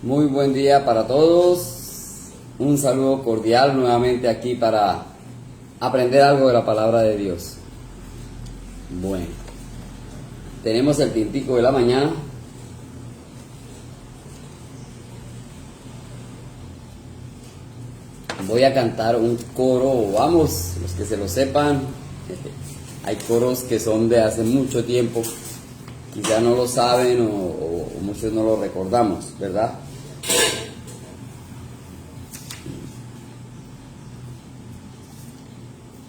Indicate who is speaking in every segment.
Speaker 1: Muy buen día para todos. Un saludo cordial nuevamente aquí para aprender algo de la palabra de Dios. Bueno, tenemos el tintico de la mañana. Voy a cantar un coro, vamos, los que se lo sepan. Hay coros que son de hace mucho tiempo, quizá no lo saben o muchos no lo recordamos, ¿verdad?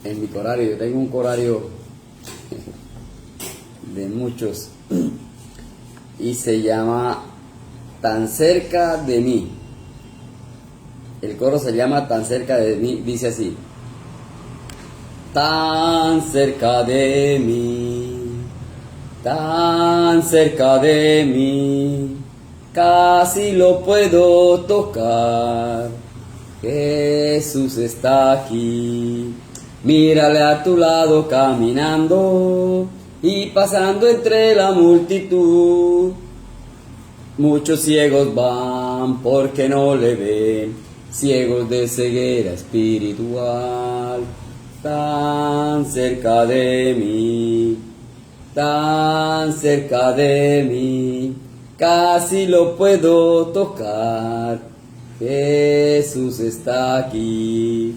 Speaker 1: En mi corario, yo tengo un corario de muchos y se llama Tan cerca de mí. El coro se llama Tan cerca de mí, dice así: tan cerca de mí, tan cerca de mí, casi lo puedo tocar. Jesús está aquí, mírale a tu lado caminando y pasando entre la multitud. Muchos ciegos van porque no le ven, ciegos de ceguera espiritual. Tan cerca de mí, tan cerca de mí, casi lo puedo tocar. Jesús está aquí.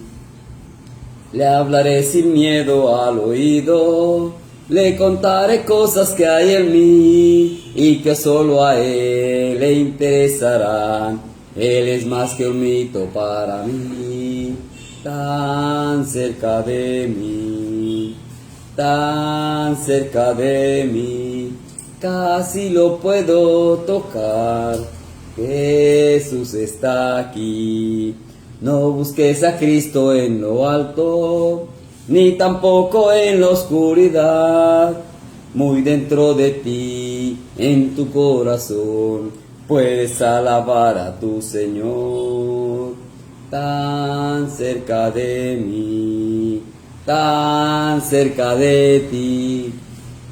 Speaker 1: Le hablaré sin miedo al oído, le contaré cosas que hay en mí y que solo a Él le interesarán. Él es más que un mito para mí. Tan cerca de mí, tan cerca de mí, casi lo puedo tocar. Jesús está aquí. No busques a Cristo en lo alto, ni tampoco en la oscuridad. Muy dentro de ti, en tu corazón, puedes alabar a tu Señor. Tan cerca de mí, tan cerca de ti,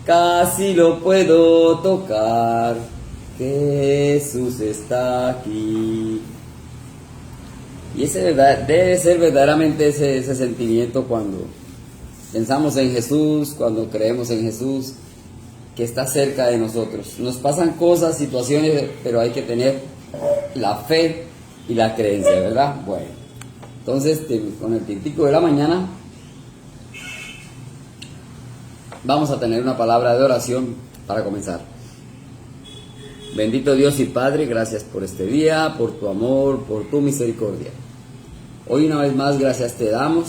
Speaker 1: casi lo puedo tocar. Jesús está aquí. Y ese debe ser verdaderamente ese sentimiento cuando pensamos en Jesús, cuando creemos en Jesús, que está cerca de nosotros. Nos pasan cosas, situaciones, pero hay que tener la fe y la creencia, ¿verdad? Bueno, entonces con el tintico de la mañana vamos a tener una palabra de oración para comenzar. Bendito Dios y Padre, gracias por este día, por tu amor, por tu misericordia. Hoy una vez más gracias te damos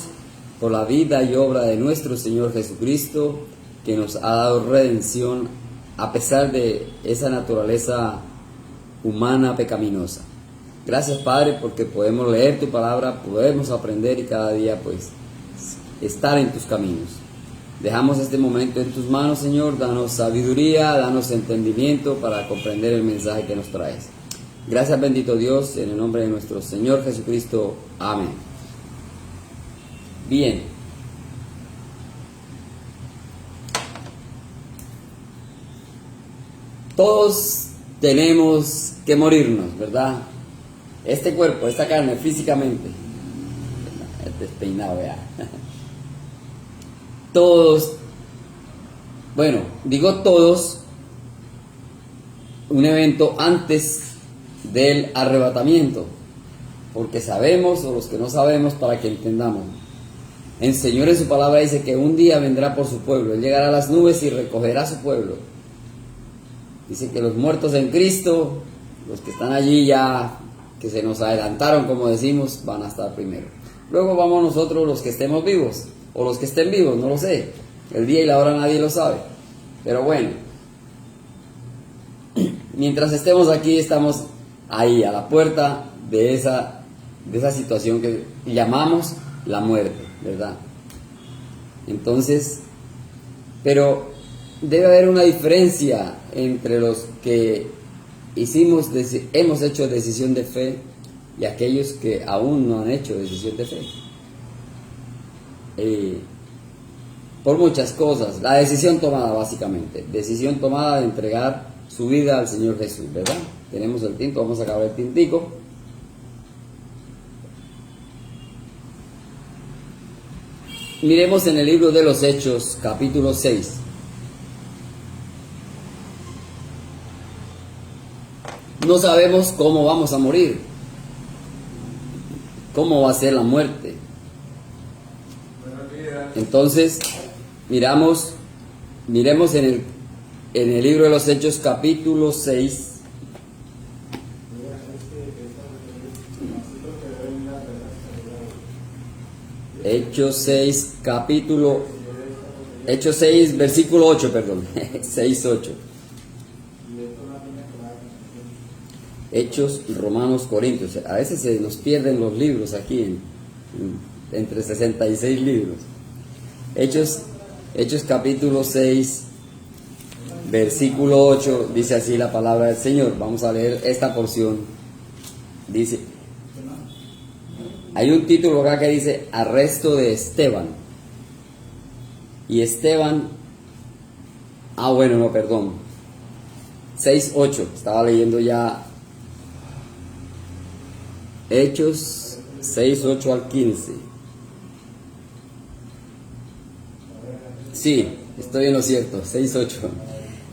Speaker 1: por la vida y obra de nuestro Señor Jesucristo, que nos ha dado redención a pesar de esa naturaleza humana pecaminosa. Gracias, Padre, porque podemos leer tu palabra, podemos aprender y cada día pues estar en tus caminos. Dejamos este momento en tus manos, Señor. Danos sabiduría, danos entendimiento para comprender el mensaje que nos traes. Gracias, bendito Dios, en el nombre de nuestro Señor Jesucristo. Amén. Bien. Todos tenemos que morirnos, ¿verdad? Este cuerpo, esta carne, físicamente. Despeinado ya. Todos, bueno, digo todos, un evento antes del arrebatamiento, porque sabemos, o los que no sabemos, para que entendamos. El Señor en su palabra dice que un día vendrá por su pueblo, Él llegará a las nubes y recogerá a su pueblo. Dice que los muertos en Cristo, los que están allí ya, que se nos adelantaron, como decimos, van a estar primero. Luego vamos nosotros los que estemos vivos, o los que estén vivos, no lo sé. El día y la hora nadie lo sabe. Pero bueno, mientras estemos aquí, estamos ahí, a la puerta de esa situación que llamamos la muerte, ¿verdad? Entonces, pero debe haber una diferencia entre los que hemos hecho decisión de fe y aquellos que aún no han hecho decisión de fe. Por muchas cosas, la decisión tomada básicamente, decisión tomada de entregar su vida al Señor Jesús, ¿verdad? tenemos el tinto, vamos a acabar el tintico. Miremos en el libro de los Hechos, capítulo 6. No sabemos cómo vamos a morir, cómo va a ser la muerte. Entonces, miremos en el libro de los Hechos, capítulo 6. Hechos 6, versículo 8, perdón, 6, 8. Hechos, Romanos, Corintios. A veces se nos pierden los libros aquí, entre 66 libros. Hechos capítulo 6, versículo 8, dice así la palabra del Señor. Vamos a leer esta porción. Dice, hay un título acá que dice arresto de Esteban. Y Esteban, perdón, 6:8, estaba leyendo ya Hechos 6:8 al 15. Sí, estoy en lo cierto, 6:8.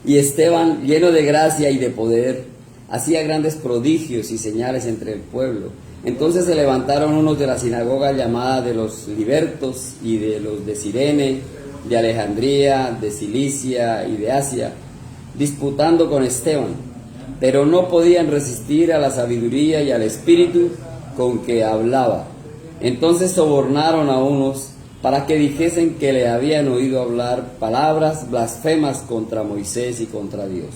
Speaker 1: Y Esteban, lleno de gracia y de poder, hacía grandes prodigios y señales entre el pueblo. Entonces se levantaron unos de la sinagoga llamada de los libertos y de los de Cirene, de Alejandría, de Cilicia y de Asia, disputando con Esteban, pero no podían resistir a la sabiduría y al espíritu con que hablaba. Entonces sobornaron a unos para que dijesen que le habían oído hablar palabras blasfemas contra Moisés y contra Dios.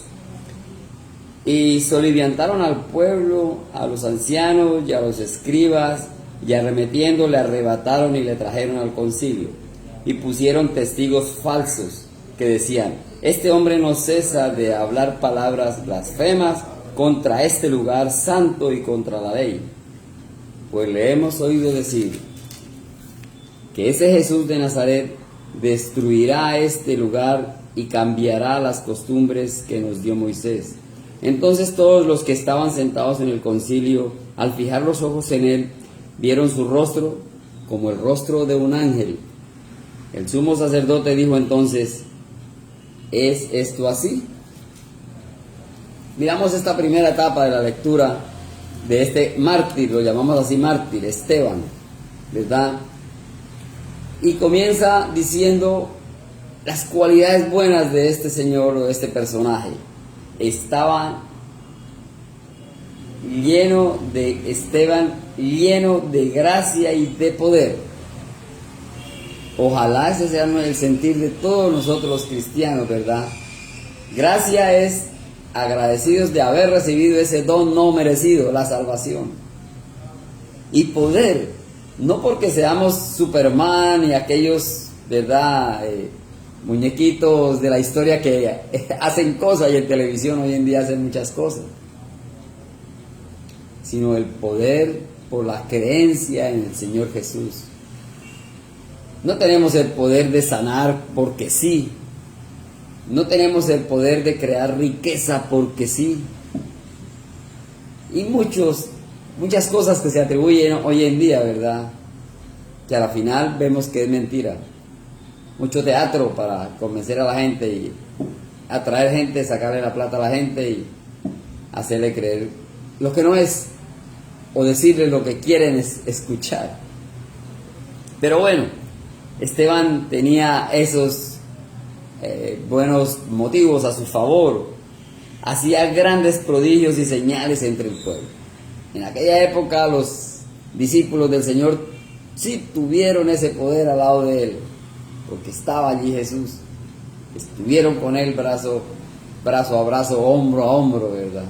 Speaker 1: Y soliviantaron al pueblo, a los ancianos y a los escribas, y arremetiendo le arrebataron y le trajeron al concilio. Y pusieron testigos falsos que decían, este hombre no cesa de hablar palabras blasfemas contra este lugar santo y contra la ley. Pues le hemos oído decir que ese Jesús de Nazaret destruirá este lugar y cambiará las costumbres que nos dio Moisés. Entonces todos los que estaban sentados en el concilio, al fijar los ojos en él, vieron su rostro como el rostro de un ángel. El sumo sacerdote dijo entonces, ¿es esto así? Miramos esta primera etapa de la lectura de este mártir, lo llamamos así mártir, Esteban, ¿verdad? Y comienza diciendo las cualidades buenas de este señor o de este personaje. Esteban lleno de gracia y de poder. Ojalá ese sea el sentir de todos nosotros los cristianos, ¿verdad? Gracia es agradecidos de haber recibido ese don no merecido, la salvación. Y poder, no porque seamos Superman y aquellos, ¿verdad?, muñequitos de la historia que hacen cosas, y en televisión hoy en día hacen muchas cosas, sino el poder por la creencia en el Señor Jesús. No tenemos el poder de sanar porque sí. No tenemos el poder de crear riqueza porque sí. Y muchas cosas que se atribuyen hoy en día, ¿verdad?, que a la final vemos que es mentira. Mucho teatro para convencer a la gente y atraer gente, sacarle la plata a la gente y hacerle creer lo que no es, o decirle lo que quieren escuchar. Pero bueno, Esteban tenía esos buenos motivos a su favor. Hacía grandes prodigios y señales entre el pueblo. En aquella época los discípulos del Señor sí tuvieron ese poder al lado de él, porque estaba allí Jesús. Estuvieron con él brazo a brazo, hombro a hombro, ¿verdad?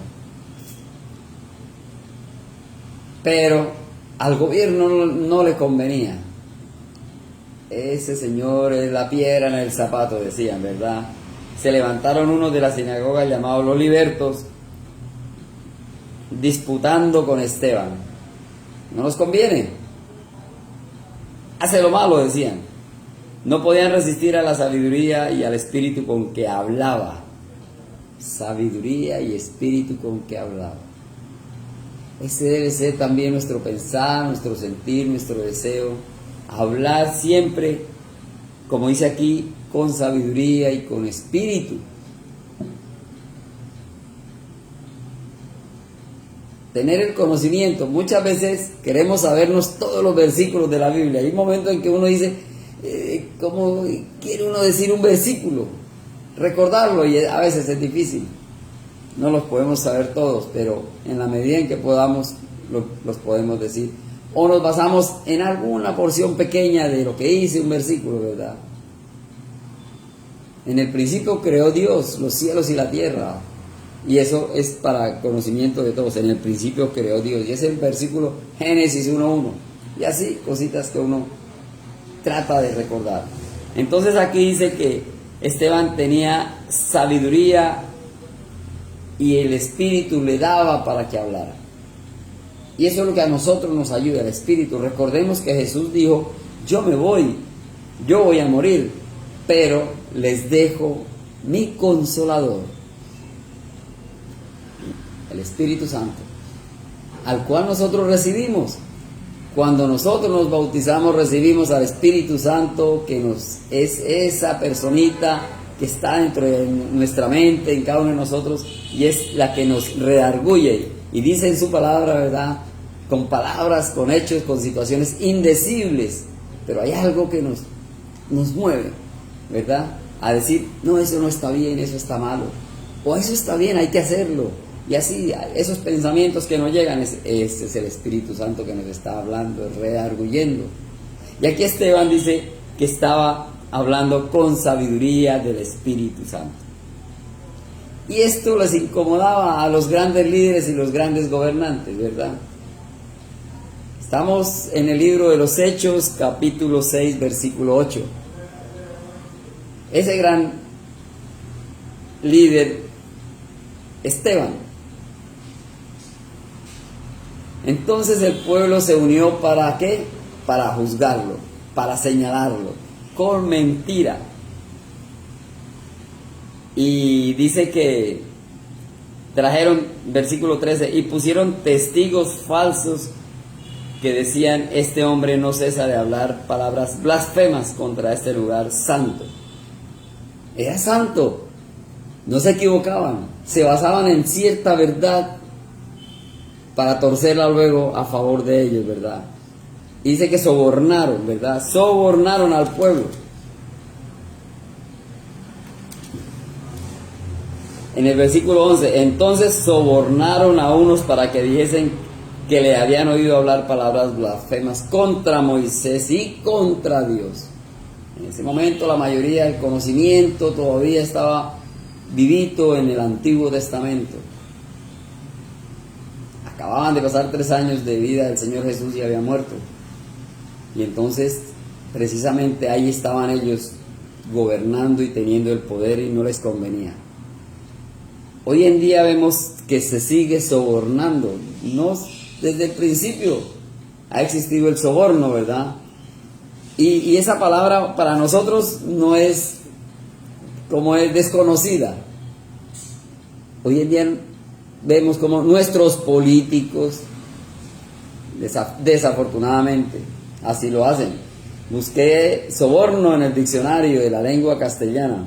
Speaker 1: Pero al gobierno no le convenía. Ese señor es la piedra en el zapato, decían, ¿verdad? Se levantaron unos de la sinagoga llamados los libertos, disputando con Esteban. No nos conviene. Hace lo malo, decían. No podían resistir a la sabiduría y al espíritu con que hablaba. Sabiduría y espíritu con que hablaba. Ese debe ser también nuestro pensar, nuestro sentir, nuestro deseo. Hablar siempre, como dice aquí, con sabiduría y con espíritu. Tener el conocimiento. Muchas veces queremos sabernos todos los versículos de la Biblia. Hay un momento en que uno dice, ¿cómo quiere uno decir un versículo? Recordarlo, y a veces es difícil. No los podemos saber todos, pero en la medida en que podamos, los podemos decir. O nos basamos en alguna porción pequeña de lo que dice un versículo, ¿verdad? En el principio creó Dios los cielos y la tierra. Y eso es para conocimiento de todos. En el principio creó Dios. Y es el versículo Génesis 1:1. Y así, cositas que uno trata de recordar. Entonces aquí dice que Esteban tenía sabiduría y el Espíritu le daba para que hablara. Y eso es lo que a nosotros nos ayuda, el Espíritu. Recordemos que Jesús dijo, yo me voy, yo voy a morir, pero les dejo mi Consolador, el Espíritu Santo, al cual nosotros recibimos. Cuando nosotros nos bautizamos, recibimos al Espíritu Santo, que es esa personita que está dentro de nuestra mente, en cada uno de nosotros, y es la que nos redarguye. Y dice en su palabra, ¿verdad?, con palabras, con hechos, con situaciones indecibles, pero hay algo que nos mueve, ¿verdad?, a decir, no, eso no está bien, eso está malo, o eso está bien, hay que hacerlo. Y así, esos pensamientos que nos llegan, este es el Espíritu Santo que nos está hablando, redarguyendo. Y aquí Esteban dice que estaba hablando con sabiduría del Espíritu Santo. Y esto les incomodaba a los grandes líderes y los grandes gobernantes, ¿verdad? Estamos en el libro de los Hechos, capítulo 6, versículo 8. Ese gran líder, Esteban. Entonces el pueblo se unió, ¿para qué? Para juzgarlo, para señalarlo, con mentira. Y dice que trajeron, versículo 13, y pusieron testigos falsos que decían, este hombre no cesa de hablar palabras blasfemas contra este lugar santo. Era santo, no se equivocaban, se basaban en cierta verdad para torcerla luego a favor de ellos, ¿verdad? Y dice que sobornaron, ¿verdad? Sobornaron al pueblo. En el versículo 11, entonces sobornaron a unos para que dijesen que le habían oído hablar palabras blasfemas contra Moisés y contra Dios. En ese momento la mayoría del conocimiento todavía estaba vivito en el Antiguo Testamento. Acababan de pasar 3 años de vida del Señor Jesús y había muerto. Y entonces, precisamente ahí estaban ellos gobernando y teniendo el poder y no les convenía. Hoy en día vemos que se sigue sobornando. No, desde el principio ha existido el soborno, ¿verdad? Y esa palabra para nosotros no es como es desconocida. Hoy en día vemos como nuestros políticos, desafortunadamente, así lo hacen. Busqué soborno en el diccionario de la lengua castellana.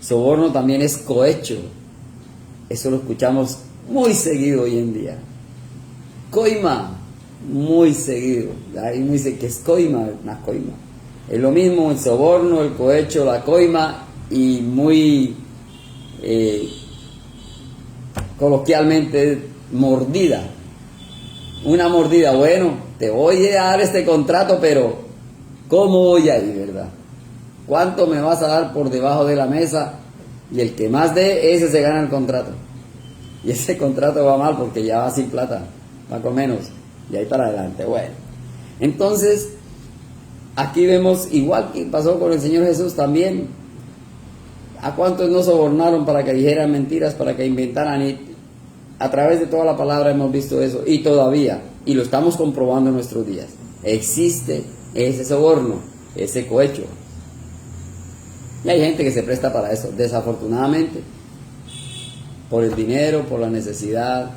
Speaker 1: Soborno también es cohecho. Eso lo escuchamos muy seguido hoy en día. Coima, muy seguido. Ahí me dice que es coima, una coima. Es lo mismo el soborno, el cohecho, la coima, y muy coloquialmente mordida. Una mordida, bueno, te voy a dar este contrato, pero ¿cómo voy a ir, verdad? ¿Cuánto me vas a dar por debajo de la mesa? Y el que más dé, ese se gana el contrato. Y ese contrato va mal porque ya va sin plata, va con menos, y ahí para adelante. Bueno, entonces aquí vemos, igual que pasó con el Señor Jesús también, a cuántos no sobornaron para que dijeran mentiras, para que inventaran, y a través de toda la palabra hemos visto eso, y todavía, y lo estamos comprobando en nuestros días, existe ese soborno, ese cohecho. Y hay gente que se presta para eso, desafortunadamente, por el dinero, por la necesidad,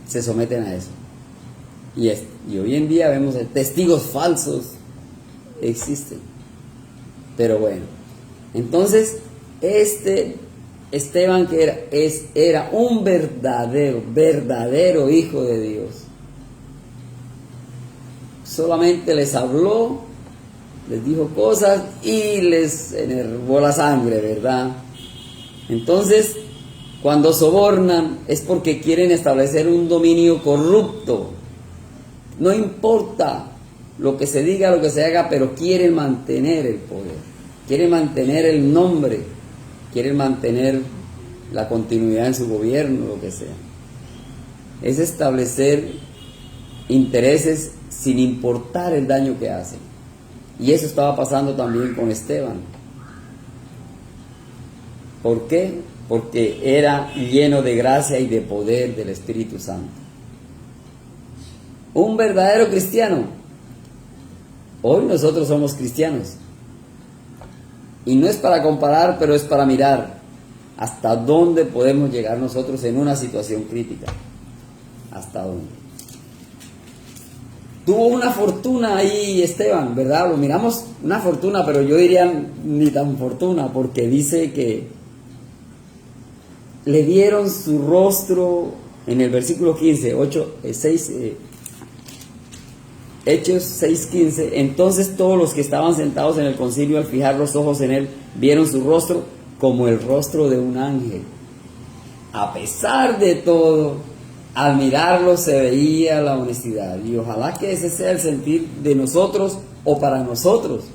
Speaker 1: se someten a eso. Y hoy en día vemos testigos falsos, existen. Pero bueno, entonces Esteban, que era un verdadero hijo de Dios, solamente les habló, les dijo cosas y les enervó la sangre, ¿verdad? Entonces, cuando sobornan es porque quieren establecer un dominio corrupto. No importa lo que se diga, lo que se haga, pero quieren mantener el poder, quieren mantener el nombre, quieren mantener la continuidad en su gobierno, lo que sea. Es establecer intereses sin importar el daño que hacen. Y eso estaba pasando también con Esteban. ¿Por qué? Porque era lleno de gracia y de poder del Espíritu Santo. Un verdadero cristiano. Hoy nosotros somos cristianos. Y no es para comparar, pero es para mirar hasta dónde podemos llegar nosotros en una situación crítica. ¿Hasta dónde? Tuvo una fortuna ahí Esteban, ¿verdad? Lo miramos una fortuna, pero yo diría ni tan fortuna, porque dice que le dieron su rostro en el versículo 15, 6, Hechos 6:15. Entonces todos los que estaban sentados en el concilio, al fijar los ojos en él, vieron su rostro como el rostro de un ángel. A pesar de todo, al mirarlo se veía la honestidad. Y ojalá que ese sea el sentir de nosotros o para nosotros.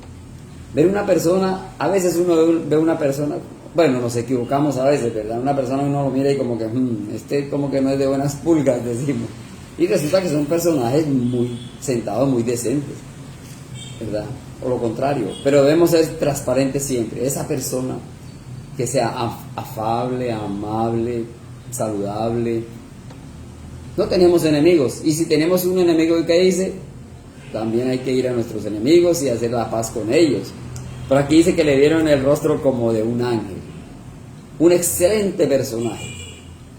Speaker 1: Ver una persona, a veces uno ve una persona, bueno, nos equivocamos a veces, ¿verdad? Una persona uno lo mira y como que, como que no es de buenas pulgas, decimos. Y resulta que son personajes muy sentados, muy decentes, ¿verdad? O lo contrario. Pero debemos ser transparentes siempre. Esa persona que sea afable, amable, saludable. No tenemos enemigos. Y si tenemos un enemigo que dice, también hay que ir a nuestros enemigos y hacer la paz con ellos. Pero aquí dice que le dieron el rostro como de un ángel. Un excelente personaje.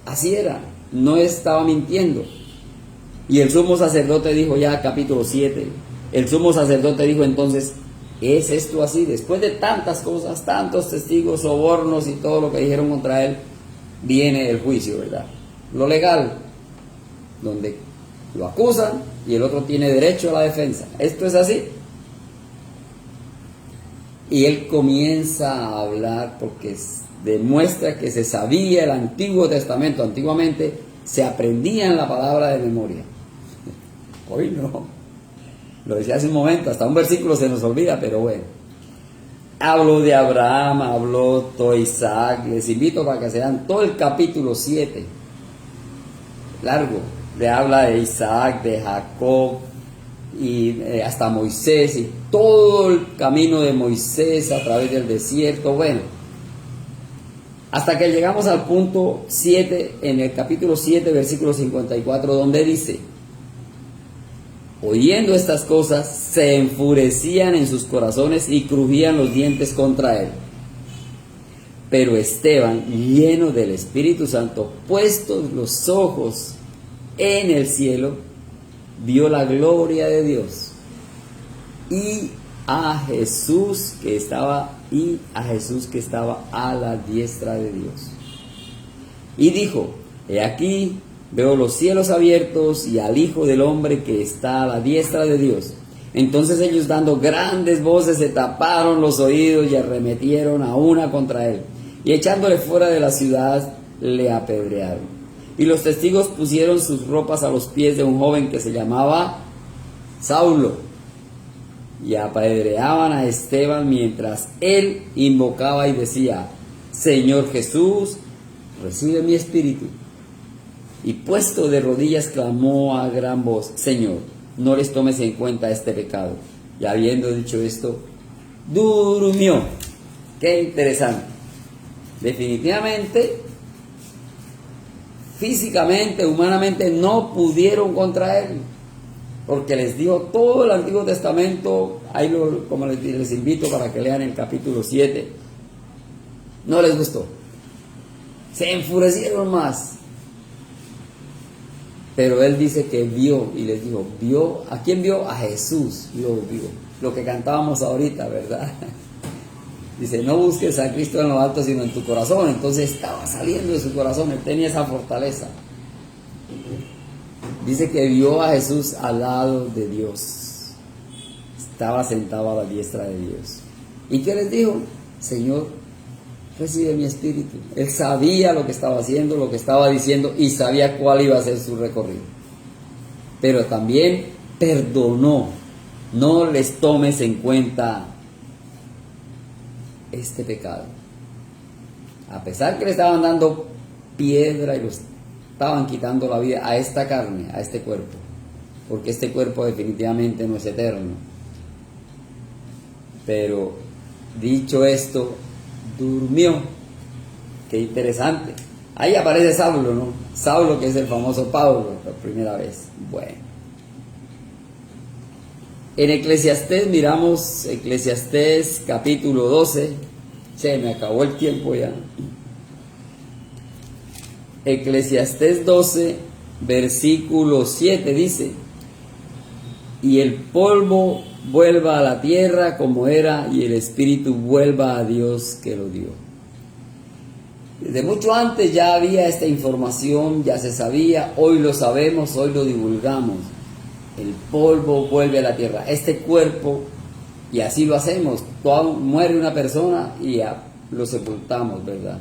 Speaker 1: Así era. No estaba mintiendo. Y el sumo sacerdote dijo, ya capítulo 7, el sumo sacerdote dijo entonces, ¿es esto así? Después de tantas cosas, tantos testigos, sobornos y todo lo que dijeron contra él, viene el juicio, ¿verdad? Lo legal, donde lo acusan y el otro tiene derecho a la defensa. ¿Esto es así? Y él comienza a hablar porque demuestra que se sabía el Antiguo Testamento. Antiguamente se aprendían la palabra de memoria. Hoy no. Lo decía hace un momento, hasta un versículo se nos olvida, pero bueno. Habló de Abraham, habló de Isaac. Les invito para que se dan todo el capítulo 7. Largo. Le habla de Isaac, de Jacob, y hasta Moisés, y todo el camino de Moisés a través del desierto. Bueno, hasta que llegamos al punto 7, en el capítulo 7, versículo 54, donde dice: oyendo estas cosas, se enfurecían en sus corazones y crujían los dientes contra él. Pero Esteban, lleno del Espíritu Santo, puestos los ojos en el cielo, vio la gloria de Dios y a Jesús que estaba a la diestra de Dios. Y dijo: he aquí, veo los cielos abiertos y al Hijo del Hombre que está a la diestra de Dios. Entonces ellos, dando grandes voces, se taparon los oídos y arremetieron a una contra él, y echándole fuera de la ciudad, le apedrearon. Y los testigos pusieron sus ropas a los pies de un joven que se llamaba Saulo, y apedreaban a Esteban mientras él invocaba y decía: Señor Jesús, recibe mi espíritu. Y puesto de rodillas clamó a gran voz: Señor, no les tomes en cuenta este pecado. Y habiendo dicho esto, durmió. Qué interesante. Definitivamente, físicamente, humanamente, no pudieron contra él, porque les dijo todo el Antiguo Testamento. Ahí como les invito para que lean el capítulo 7. No les gustó, se enfurecieron más. Pero él dice que vio, y les dijo, ¿vio? ¿A quién vio? A Jesús, vio. Lo que cantábamos ahorita, ¿verdad? Dice, no busques a Cristo en lo alto, sino en tu corazón. Entonces estaba saliendo de su corazón, él tenía esa fortaleza. Dice que vio a Jesús al lado de Dios. Estaba sentado a la diestra de Dios. ¿Y qué les dijo? Señor, recibe mi espíritu. Él sabía lo que estaba haciendo, lo que estaba diciendo, y sabía cuál iba a ser su recorrido. Pero también perdonó. No les tomes en cuenta este pecado. A pesar que le estaban dando piedra y los estaban quitando la vida a esta carne, a este cuerpo, porque este cuerpo definitivamente no es eterno. Pero dicho esto, durmió. Qué interesante. Ahí aparece Saulo, ¿no? Saulo, que es el famoso Pablo, por primera vez. Bueno. En Eclesiastés miramos Eclesiastés capítulo 12. Se me acabó el tiempo ya. Eclesiastés 12, versículo 7 dice: y el polvo vuelva a la tierra como era, y el espíritu vuelva a Dios que lo dio. Desde mucho antes ya había esta información, ya se sabía, hoy lo sabemos, hoy lo divulgamos. El polvo vuelve a la tierra, este cuerpo, y así lo hacemos. Muere una persona y ya lo sepultamos, ¿verdad?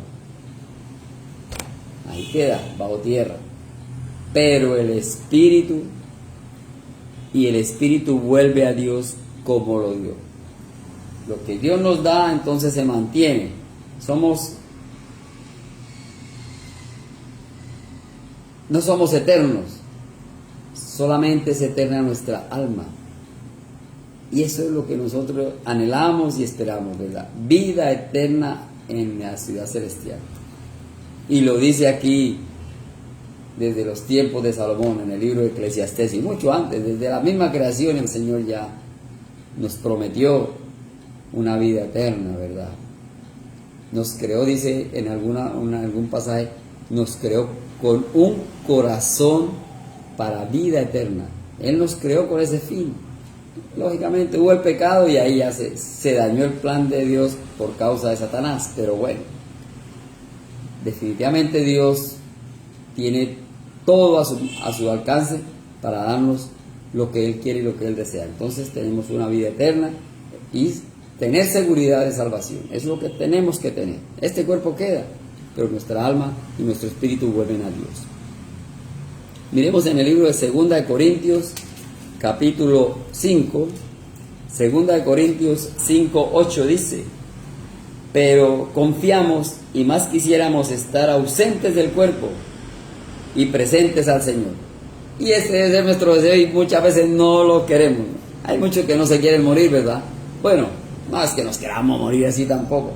Speaker 1: Ahí queda, bajo tierra. Pero el espíritu vuelve a Dios como lo dio. Lo que Dios nos da, entonces se mantiene. No somos eternos, solamente es eterna nuestra alma. Y eso es lo que nosotros anhelamos y esperamos, ¿verdad? Vida eterna en la ciudad celestial. Y lo dice aquí desde los tiempos de Salomón, en el libro de Eclesiastés, y mucho antes, desde la misma creación, el Señor ya nos prometió una vida eterna, ¿verdad? Nos creó, dice en algún pasaje, nos creó con un corazón para vida eterna. Él nos creó con ese fin. Lógicamente hubo el pecado y ahí ya se dañó el plan de Dios por causa de Satanás, pero bueno, definitivamente Dios tiene todo a su alcance para darnos lo que Él quiere y lo que Él desea. Entonces tenemos una vida eterna y tener seguridad de salvación. Es lo que tenemos que tener. Este cuerpo queda, pero nuestra alma y nuestro espíritu vuelven a Dios. Miremos en el libro de 2 de Corintios, capítulo 5. 2 de Corintios 5, 8 dice: pero confiamos y más quisiéramos estar ausentes del cuerpo y presentes al Señor. Y ese es nuestro deseo y muchas veces no lo queremos. Hay muchos que no se quieren morir, ¿verdad? Bueno, no es que nos queramos morir así tampoco,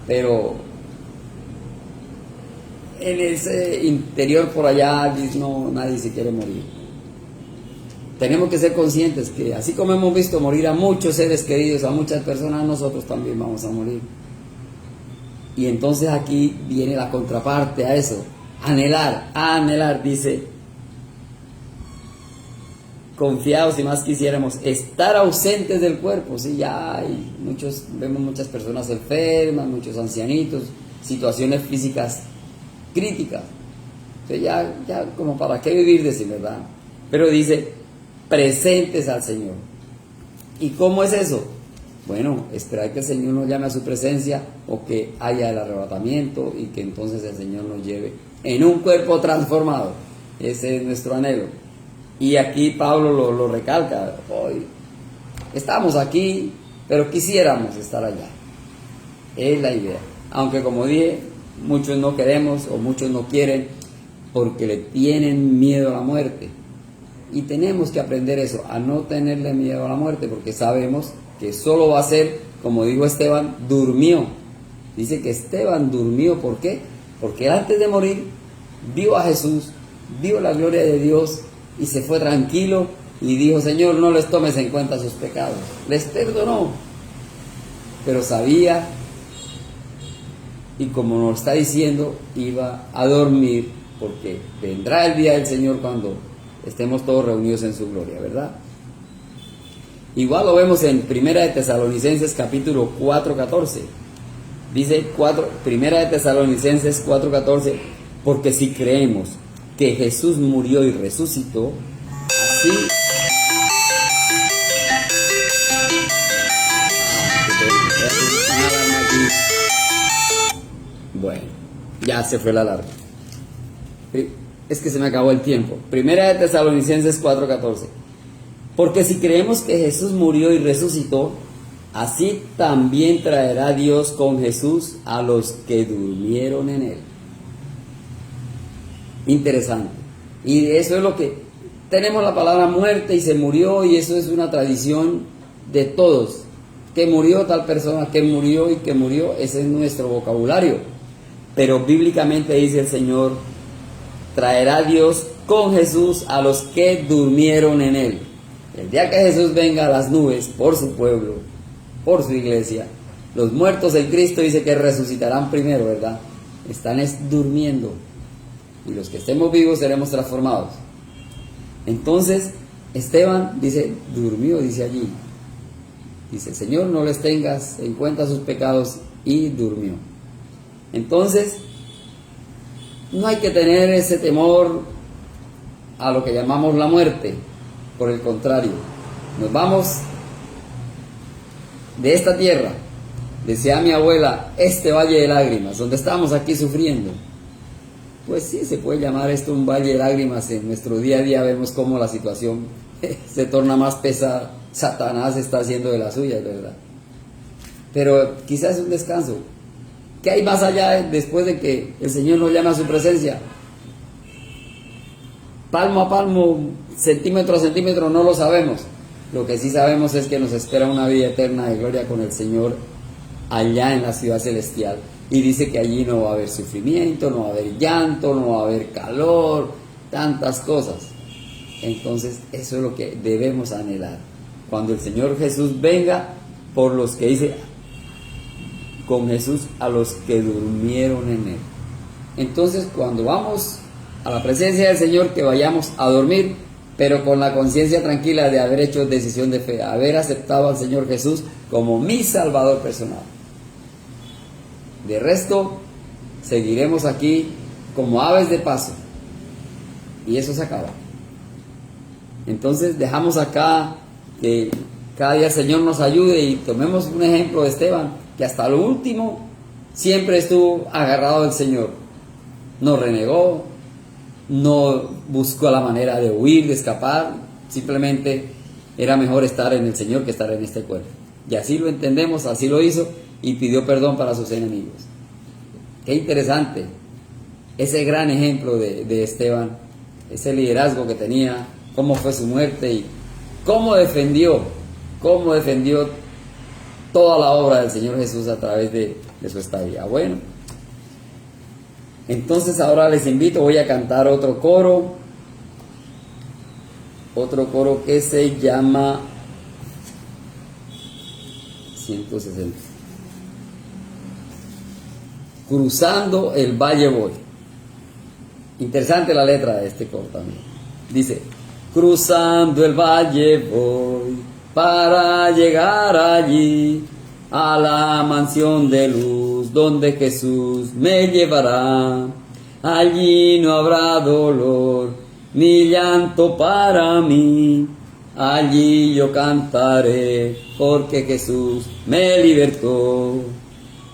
Speaker 1: pero en ese interior por allá no, nadie se quiere morir. Tenemos que ser conscientes que así como hemos visto morir a muchos seres queridos, a muchas personas, nosotros también vamos a morir. Y entonces aquí viene la contraparte a eso. Anhelar, dice: confiados y más quisiéramos estar ausentes del cuerpo. Sí, ya vemos muchas personas enfermas, muchos ancianitos, situaciones físicas críticas. Entonces ya como para qué vivir de sí, ¿verdad? Pero dice: presentes al Señor. ¿Y cómo es eso? Bueno, esperar que el Señor nos llame a su presencia o que haya el arrebatamiento y que entonces el Señor nos lleve en un cuerpo transformado. Ese es nuestro anhelo. Y aquí Pablo lo recalca: hoy estamos aquí, pero quisiéramos estar allá. Es la idea. Aunque, como dije, muchos no queremos o muchos no quieren porque le tienen miedo a la muerte. Y tenemos que aprender eso, a no tenerle miedo a la muerte, porque sabemos que solo va a ser, como dijo Esteban, durmió. Dice que Esteban durmió. ¿Por qué? Porque antes de morir vio a Jesús, vio la gloria de Dios y se fue tranquilo y dijo: Señor, no les tomes en cuenta sus pecados. Les perdonó, pero sabía, y como nos está diciendo, iba a dormir, porque vendrá el día del Señor cuando estemos todos reunidos en su gloria, ¿verdad? Igual lo vemos en Primera de Tesalonicenses capítulo 4:14. Dice Primera de Tesalonicenses 4:14, porque si creemos que Jesús murió y resucitó, así... Bueno, ya se fue la alarma. Es que se me acabó el tiempo. Primera de Tesalonicenses 4:14. Porque si creemos que Jesús murió y resucitó, así también traerá Dios con Jesús a los que durmieron en él. Interesante. Y eso es lo que... Tenemos la palabra muerte y se murió, y eso es una tradición de todos. Que murió tal persona, que murió y que murió, ese es nuestro vocabulario. Pero bíblicamente dice el Señor, traerá Dios con Jesús a los que durmieron en él. El día que Jesús venga a las nubes por su pueblo, por su iglesia, los muertos en Cristo dice que resucitarán primero, ¿verdad? Están durmiendo, y los que estemos vivos seremos transformados. Entonces Esteban dice, durmió, dice allí. Dice, Señor, no les tengas en cuenta sus pecados, y durmió. Entonces, no hay que tener ese temor a lo que llamamos la muerte. Por el contrario, nos vamos de esta tierra, decía mi abuela, este valle de lágrimas, donde estamos aquí sufriendo. Pues sí, se puede llamar esto un valle de lágrimas. En nuestro día a día vemos cómo la situación se torna más pesada. Satanás está haciendo de las suyas, ¿verdad? Pero quizás es un descanso. ¿Qué hay más allá después de que el Señor nos llame a su presencia? Palmo a palmo, centímetro a centímetro, no lo sabemos. Lo que sí sabemos es que nos espera una vida eterna de gloria con el Señor allá en la ciudad celestial. Y dice que allí no va a haber sufrimiento, no va a haber llanto, no va a haber calor, tantas cosas. Entonces eso es lo que debemos anhelar. Cuando el Señor Jesús venga, por los que dice, con Jesús a los que durmieron en él. Entonces cuando vamos a la presencia del Señor, que vayamos a dormir, pero con la conciencia tranquila de haber hecho decisión de fe, haber aceptado al Señor Jesús como mi Salvador personal. De resto, seguiremos aquí como aves de paso, y eso se acaba. Entonces dejamos acá que cada día el Señor nos ayude, y tomemos un ejemplo de Esteban, que hasta lo último siempre estuvo agarrado del Señor. No renegó, no buscó la manera de huir, de escapar. Simplemente era mejor estar en el Señor que estar en este cuerpo. Y así lo entendemos, así lo hizo, y pidió perdón para sus enemigos. Qué interesante ese gran ejemplo de Esteban, ese liderazgo que tenía, cómo fue su muerte y cómo defendió toda la obra del Señor Jesús a través de su estadía. Bueno, entonces ahora les invito, voy a cantar otro coro que se llama 160. Cruzando el valle voy. Interesante la letra de este coro también. Dice, cruzando el valle voy para llegar allí a la mansión de luz donde Jesús me llevará. Allí no habrá dolor ni llanto para mí. Allí yo cantaré porque Jesús me libertó.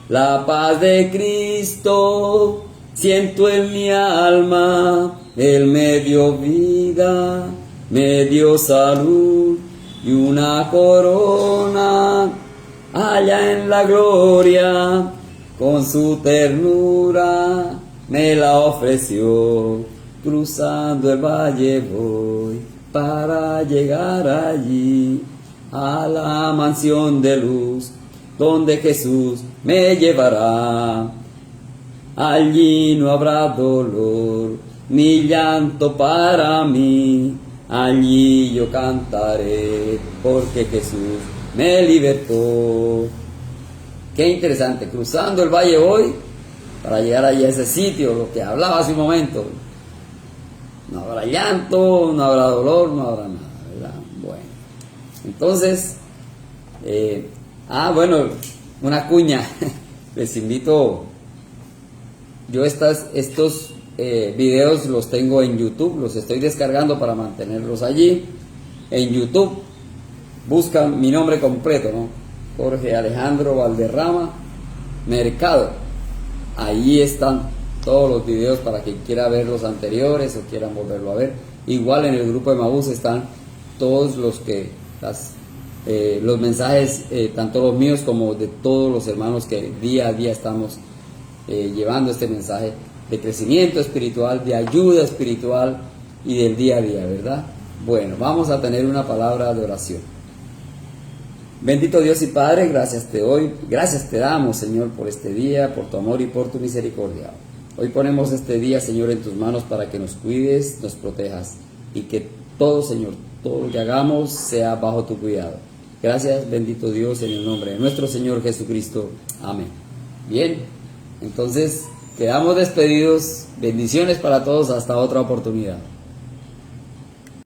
Speaker 1: La paz de Cristo siento en mi alma. Él me dio vida, me dio salud y una corona allá en la gloria. Con su ternura me la ofreció. Cruzando el valle voy para llegar allí a la mansión de luz donde Jesús me llevará. Allí no habrá dolor ni llanto para mí. Allí yo cantaré porque Jesús me libertó. Qué interesante, cruzando el valle hoy para llegar allí a ese sitio, lo que hablaba hace un momento. No habrá llanto, no habrá dolor, no habrá nada, ¿verdad? Bueno, entonces, bueno, una cuña, les invito, yo estos videos los tengo en YouTube, los estoy descargando para mantenerlos allí, en YouTube, buscan mi nombre completo, ¿no? Jorge Alejandro Valderrama Mercado, ahí están todos los videos para quien quiera ver los anteriores o quieran volverlo a ver. Igual en el grupo de Emaús están todos los mensajes, tanto los míos como de todos los hermanos que día a día estamos llevando este mensaje de crecimiento espiritual, de ayuda espiritual y del día a día, ¿verdad? Bueno, vamos a tener una palabra de oración. Bendito Dios y Padre, gracias te damos, Señor, por este día, por tu amor y por tu misericordia. Hoy ponemos este día, Señor, en tus manos para que nos cuides, nos protejas y que todo, Señor, todo lo que hagamos sea bajo tu cuidado. Gracias, bendito Dios, en el nombre de nuestro Señor Jesucristo. Amén. Bien, entonces quedamos despedidos. Bendiciones para todos. Hasta otra oportunidad.